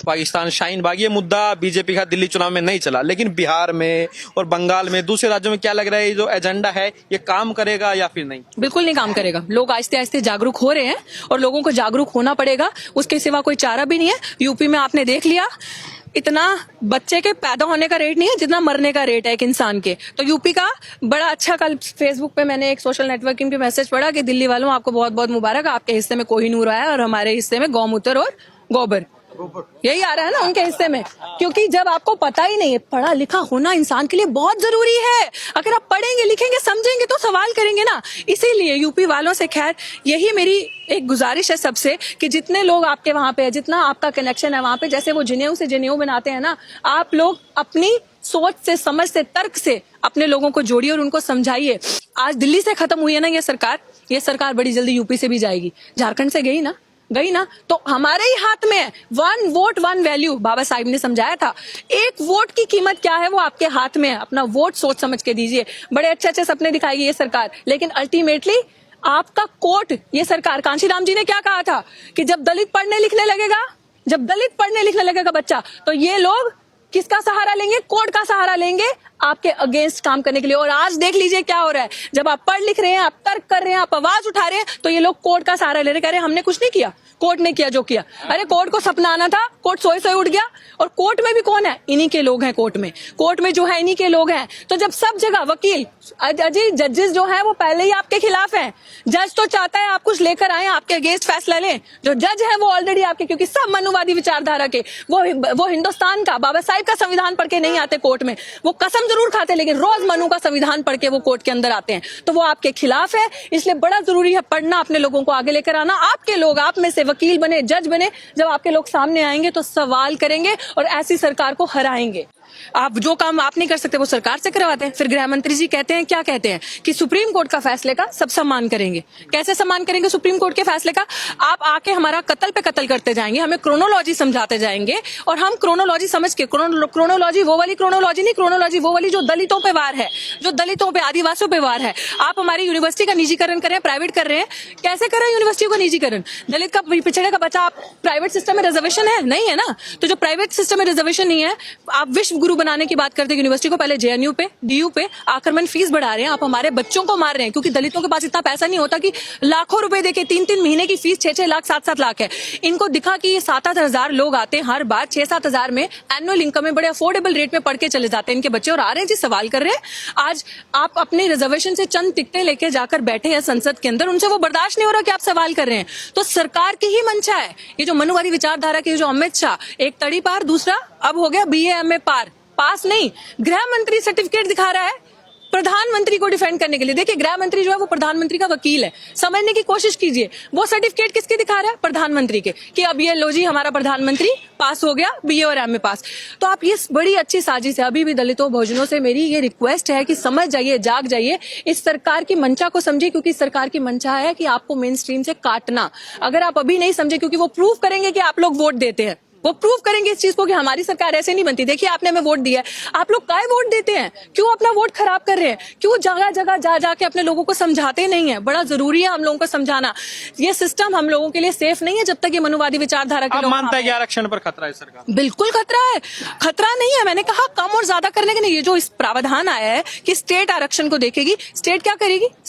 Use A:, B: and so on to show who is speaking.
A: पाकिस्तान शाहीन बाग, ये मुद्दा बीजेपी का दिल्ली चुनाव में नहीं चला, लेकिन बिहार में और बंगाल में, दूसरे राज्यों में क्या लग रहा है, ये जो एजेंडा है ये काम करेगा या फिर नहीं?
B: बिल्कुल नहीं काम करेगा। लोग आहिस्ते आहिस्ते जागरूक हो रहे हैं और लोगों को जागरूक होना पड़ेगा, उसके सिवा कोई चारा भी नहीं है। यूपी में आपने देख लिया, इतना बच्चे के पैदा होने का रेट नहीं है जितना मरने का रेट है एक इंसान के। तो यूपी का बड़ा अच्छा, कल फेसबुक पे मैंने एक सोशल नेटवर्किंग पे मैसेज पढ़ा कि दिल्ली वालों आपको बहुत बहुत मुबारक, आपके हिस्से में कोहिनूर आया और हमारे हिस्से में गौमूत्र और गोबर, यही आ रहा है ना उनके हिस्से में। क्योंकि जब आपको पता ही नहीं है, पढ़ा लिखा होना इंसान के लिए बहुत जरूरी है। अगर आप पढ़ेंगे लिखेंगे समझेंगे तो सवाल करेंगे ना। इसीलिए यूपी वालों से खैर यही मेरी एक गुजारिश है सबसे कि जितने लोग आपके वहां पे है, जितना आपका कनेक्शन है वहां पे, जैसे वो जिनेऊ से जिनेऊ बनाते हैं ना, आप लोग अपनी सोच से, समझ से, तर्क से अपने लोगों को जोड़िए और उनको समझाइए। आज दिल्ली से खत्म हुई है ना ये सरकार बड़ी जल्दी यूपी से भी जाएगी। झारखंड से गई ना, तो हमारे ही हाथ में है। 1 वोट 1 वैल्यू, बाबा साहिब ने समझाया था। 1 वोट की कीमत क्या है वो आपके हाथ में है। अपना वोट सोच समझ के दीजिए। बड़े अच्छे अच्छे सपने दिखाएगी ये सरकार, लेकिन अल्टीमेटली आपका कोर्ट, ये सरकार, कांशीराम जी ने क्या कहा था कि जब दलित पढ़ने लिखने लगेगा बच्चा, तो ये लोग किसका सहारा लेंगे? कोर्ट का सहारा लेंगे आपके अगेंस्ट काम करने के लिए। और आज देख लीजिए क्या हो रहा है। जब आप पढ़ लिख रहे हैं, आप तर्क कर रहे हैं, आप आवाज उठा रहे हैं, तो ये लोग कोर्ट का सहारा ले रहे हैं, कह रहे हैं हमने कुछ नहीं किया, कोर्ट ने किया जो किया। अरे कोर्ट को सपना आना था, कोर्ट सोए उठ गया। और कोर्ट में भी कौन है? इन्हीं के लोग हैं। कोर्ट में जो है इन्हीं के लोग हैं। तो जब सब जगह वकील, अजय जजेस जो है वो पहले ही आपके खिलाफ हैं। जज तो चाहता है आप कुछ लेकर आए, आपके अगेंस्ट फैसला लें। जो जज है वो ऑलरेडी आपके, क्योंकि सब मनुवादी विचारधारा के, वो हिंदुस्तान का, बाबा साहिब का संविधान पढ़ के नहीं आते कोर्ट में। वो कसम जरूर खाते, लेकिन रोज मनु का संविधान पढ़ के वो कोर्ट के अंदर आते हैं। तो वो आपके खिलाफ है। इसलिए बड़ा जरूरी है पढ़ना, अपने लोगों को आगे लेकर आना। आपके लोग, आप में से वकील बने, जज बने, जब आपके लोग सामने आएंगे तो सवाल करेंगे और ऐसी सरकार को हराएंगे। आप जो काम आप नहीं कर सकते वो सरकार से करवाते हैं। फिर गृह मंत्री जी कहते हैं, क्या कहते हैं कि सुप्रीम कोर्ट का फैसले का सब सम्मान करेंगे। कैसे सम्मान करेंगे सुप्रीम कोर्ट के फैसले का? आप आके हमारा कत्ल पे कत्ल करते जाएंगे, हमें क्रोनोलॉजी समझाते जाएंगे, और हम क्रोनोलॉजी समझ के, क्रोनोलॉजी वो वाली क्रोनोलॉजी नहीं, क्रोनोलॉजी वो वाली जो दलितों पे वार है, जो दलितों पे, आदिवासियों पे वार है। आप हमारी यूनिवर्सिटी का निजीकरण कर रहे हैं, प्राइवेट कर रहे हैं। कैसे कर रहे हैं यूनिवर्सिटी को निजीकरण? दलित का, पिछड़े का बच्चा, आप प्राइवेट सिस्टम में रिजर्वेशन है नहीं है ना, तो जो प्राइवेट सिस्टम में रिजर्वेशन नहीं है, आप विश्व गुरु बनाने की बात करते हैं यूनिवर्सिटी को, पहले जेएनयू पे, डीयू पे आक्रमण फीस बढ़ा रहे हैं। आप हमारे बच्चों को मार रहे हैं, क्योंकि दलितों के पास इतना पैसा नहीं होता कि लाखों रुपए देके 3-3 महीने की फीस 6-6 लाख 7-7 लाख है। इनको दिखा कि ये 7-8 हजार लोग आते हैं हर बार, 6-7 हजार में एनुअल इनकम में बड़े अफोर्डेबल रेट में पढ़ के चले जाते हैं इनके बच्चे, और आ रहे हैं जी सवाल कर रहे हैं। आज आप अपने रिजर्वेशन से चंद टिकटें लेके जाकर बैठे हैं संसद के अंदर, उनसे वो बर्दाश्त नहीं हो रहा कि आप सवाल कर रहे हैं। तो सरकार की ही मंशा है ये जो मनुवादी विचारधारा के, जो अमित शाह, एक तड़ी पार, दूसरा अब हो गया BA MA पास नहीं, गृह मंत्री सर्टिफिकेट दिखा रहा है प्रधानमंत्री को डिफेंड करने के लिए। देखिए गृह मंत्री जो है वो प्रधानमंत्री का वकील है, समझने की कोशिश कीजिए। वो सर्टिफिकेट किसके दिखा रहा है? प्रधानमंत्री के, कि अब ये लो जी हमारा प्रधानमंत्री पास हो गया BA और MA पास। तो आप ये बड़ी अच्छी साजिश है। अभी भी दलितों बहुजनों से मेरी ये रिक्वेस्ट है कि समझ जाइए, जाग जाइए, इस सरकार की मंशा को समझिए, क्योंकि इस सरकार की मंशा है कि आपको मेन स्ट्रीम से काटना। अगर आप अभी नहीं समझे, क्योंकि वो प्रूव करेंगे कि आप लोग वोट देते हैं, वो प्रूव करेंगे इस चीज को कि हमारी सरकार ऐसे नहीं बनती। देखिए आपने हमें वोट दिया है, आप लोग काय वोट देते हैं? क्यों अपना वोट खराब कर रहे हैं? क्यों जगह जगह जा जाके अपने लोगों को समझाते नहीं है? बड़ा जरूरी है हम लोगों को समझाना। ये सिस्टम हम लोगों के लिए सेफ नहीं है जब तक ये मनुवादी विचारधारा के लोग
A: मानता है कि आरक्षण पर खतरा है सरकार?
B: बिल्कुल खतरा है। खतरा नहीं है, मैंने कहा कम और ज्यादा करने के नहीं। ये जो इस प्रावधान आया है कि स्टेट आरक्षण को देखेगी, स्टेट क्या करेगी?